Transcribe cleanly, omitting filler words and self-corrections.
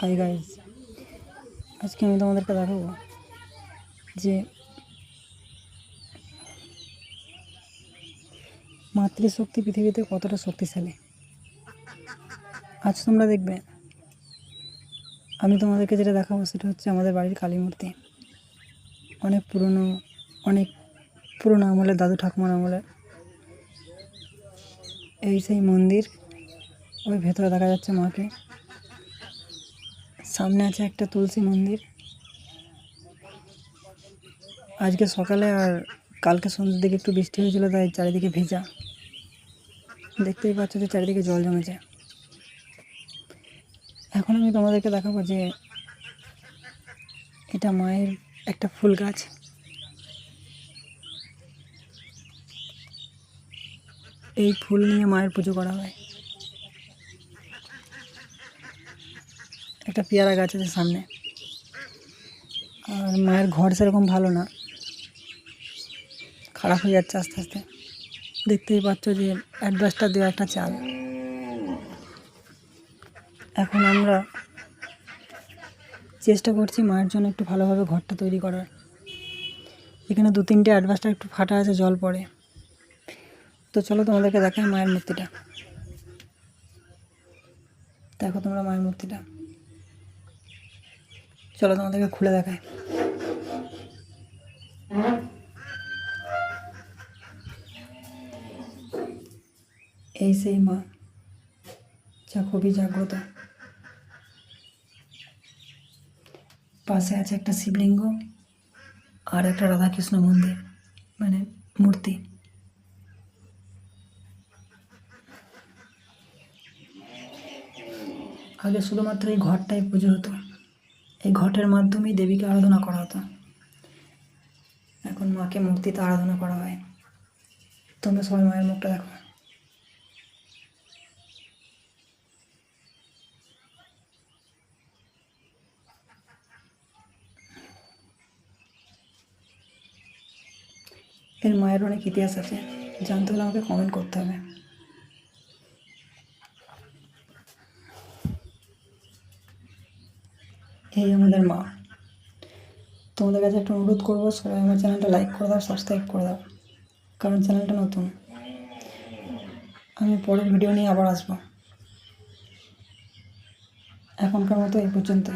Hi guys, আজকে আমি তোমাদেরকে দেখাবো যে মাতৃশক্তি পৃথিবীতে কতটা শক্তিশালী। আজ তোমরা দেখবে আমি তোমাদেরকে যেটা দেখাবো সেটা হচ্ছে আমাদের বাড়ির কালী মূর্তি। অনেক পুরনো আমলের, দাদু ঠাকুমার আমলের এই সেই মন্দির। ওই ভেতরে দেখা যাচ্ছে মাকে, সামনে আছে একটা তুলসী মন্দির। আজকে সকালে আর কালকে সন্ধ্যের দিকে একটু বৃষ্টি হয়েছিল, তাই চারিদিকে ভেজা। দেখতেই পাচ্ছ যে চারিদিকে জল জমেছে। এখন আমি তোমাদেরকে দেখাবো যে এটা মায়ের একটা ফুল গাছ। এই ফুল নিয়ে মায়ের পুজো করা হয়। একটা পেয়ারা গাছ আছে সামনে। আর মায়ের ঘর সেরকম ভালো না, খারাপ হয়ে যাচ্ছে আস্তে আস্তে। দেখতেই পাচ্ছ যে অ্যাডভাস্টার দেওয়া একটা চাল। এখন আমরা চেষ্টা করছি মায়ের জন্য একটু ভালোভাবে ঘরটা তৈরি করার। এখানে 2-3টে অ্যাডভাস্টার একটু ফাটা আছে, জল পড়ে। তো চলো তোমাদেরকে দেখাই মায়ের মূর্তিটা। দেখো তোমরা মায়ের মূর্তিটা, চলো তোমাদেরকে খুলে দেখায়। এই সেই মা যা খুবই জাগ্রত। পাশে আছে একটা শিবলিঙ্গ আর একটা রাধাকৃষ্ণ মন্দির, মানে মূর্তি। আগে শুধুমাত্র এই ঘরটাই পুজো হতো, এই ঘটের মাধ্যমেই দেবীকে আরাধনা করা হতো। এখন মাকে মূর্তিতে আরাধনা করা হয়। তোমরা সবাই মায়ের মুখটা দেখো। এর মায়ের অনেক ইতিহাস আছে, জানতে হলে আমাকে কমেন্ট করতে হবে। এই আমাদের মা। তোমাদের কাছে একটা অনুরোধ করবো, সবাই আমার চ্যানেলটা লাইক করে দাও, সাবস্ক্রাইব করে দাও, কারণ চ্যানেলটা নতুন। আমি পরের ভিডিও নিয়ে আবার আসবো। এখনকার মতো এই পর্যন্ত।